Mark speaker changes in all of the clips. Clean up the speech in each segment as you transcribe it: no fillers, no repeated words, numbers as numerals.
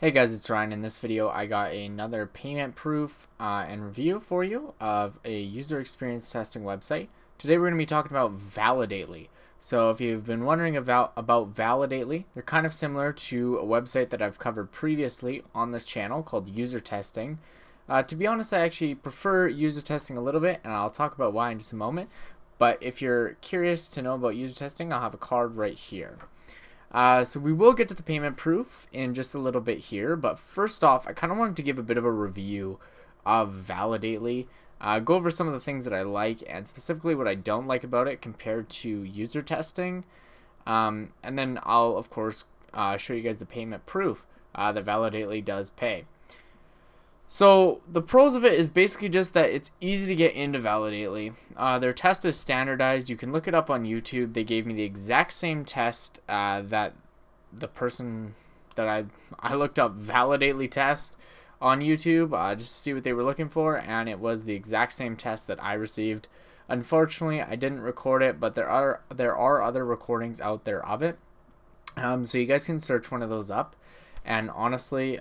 Speaker 1: Hey guys, it's Ryan. In this video, I got another payment proof and review for you of a user experience testing website. Today we're going to be talking about Validately. So if you've been wondering about Validately, they're kind of similar to a website that I've covered previously on this channel called User Testing. To be honest, I actually prefer user testing a little bit, and I'll talk about why in just a moment. But if you're curious to know about user testing, I'll have a card right here. So we will get to the payment proof in just a little bit here, but first off, I kind of wanted to give a bit of a review of Validately, go over some of the things that I like and specifically what I don't like about it compared to user testing, and then I'll of course show you guys the payment proof that Validately does pay. So the pros of it is basically just that it's easy to get into Validately. Their test is standardized. You can look it up on YouTube. They gave me the exact same test that the person that I looked up Validately test on YouTube just to see what they were looking for, and it was the exact same test that I received. Unfortunately, I didn't record it, but there are other recordings out there of it. So you guys can search one of those up. And honestly,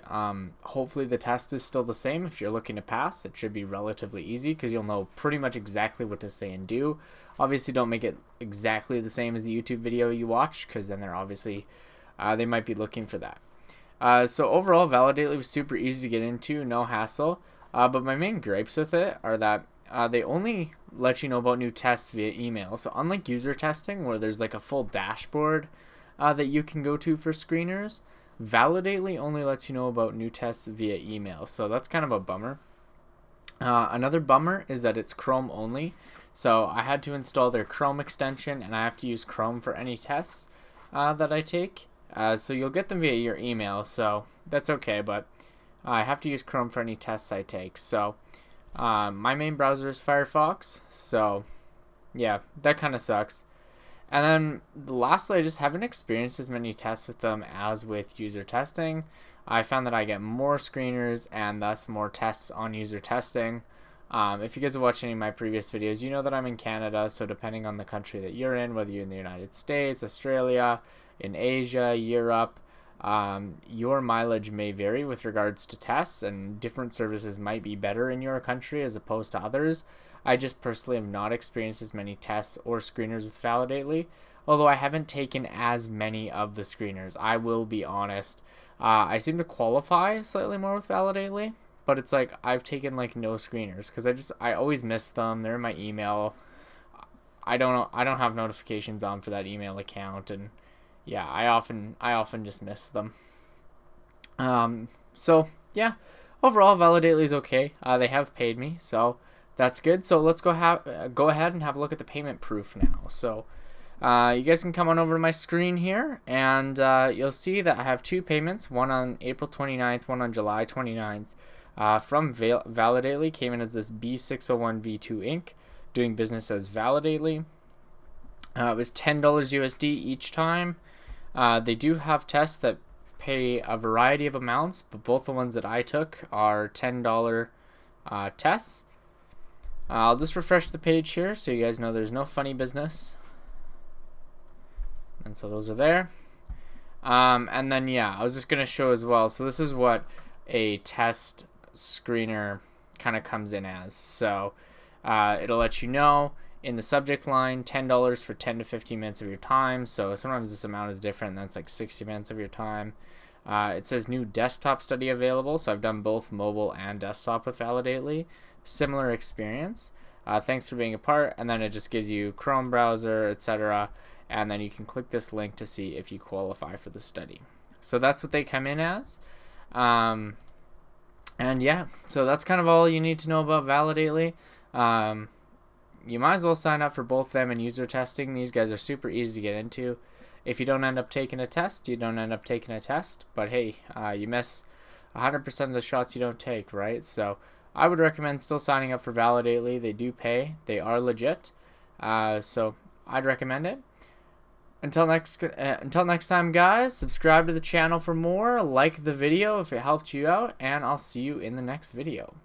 Speaker 1: hopefully the test is still the same. If you're looking to pass, it should be relatively easy because you'll know pretty much exactly what to say and do. Obviously, don't make it exactly the same as the YouTube video you watch because then they're obviously, they might be looking for that. So overall, Validately was super easy to get into, no hassle. But my main gripes with it are that they only let you know about new tests via email. So unlike user testing, where there's like a full dashboard that you can go to for screeners, Validately only lets you know about new tests via email, so that's kind of a bummer. Another bummer is that it's Chrome only, so I had to install their Chrome extension, and I have to use Chrome for any tests that I take. So you'll get them via your email, so that's okay, but I have to use Chrome for any tests I take. So my main browser is Firefox, so yeah, that kind of sucks. And then lastly, I just haven't experienced as many tests with them as with user testing. I found that I get more screeners and thus more tests on user testing. If you guys have watched any of my previous videos, you know that I'm in Canada, so depending on the country that you're in, whether you're in the United States, Australia, in Asia, Europe, your mileage may vary with regards to tests, and different services might be better in your country as opposed to others. I just personally have not experienced as many tests or screeners with Validately, although I haven't taken as many of the screeners. I will be honest. I seem to qualify slightly more with Validately, but it's like I've taken like no screeners because I always miss them. They're in my email. I don't have notifications on for that email account, and yeah, I often just miss them. So yeah, overall Validately is okay. They have paid me, so that's good. So let's go ahead and have a look at the payment proof now. So you guys can come on over to my screen here, and you'll see that I have two payments, one on April 29th, one on July 29th, from Validately. Came in as this B601V2 Inc., doing business as Validately. It was $10 USD each time. They do have tests that pay a variety of amounts, but both the ones that I took are $10 tests. I'll just refresh the page here so you guys know there's no funny business. And so those are there. And then yeah, I was just going to show as well. So this is what a test screener kind of comes in as. So it'll let you know in the subject line, $10 for 10 to 15 minutes of your time. So sometimes this amount is different. That's like 60 minutes of your time. It says new desktop study available. So I've done both mobile and desktop with Validately. Similar experience. Thanks for being a part. And then it just gives you Chrome browser, etc. And then you can click this link to see if you qualify for the study. So that's what they come in as. And yeah, so that's kind of all you need to know about Validately. You might as well sign up for both them and user testing. These guys are super easy to get into. If you don't end up taking a test, you don't end up taking a test. But hey, you miss 100% of the shots you don't take, right? So I would recommend still signing up for Validately. They do pay. They are legit. So I'd recommend it. Until next time, guys, subscribe to the channel for more. Like the video if it helped you out, and I'll see you in the next video.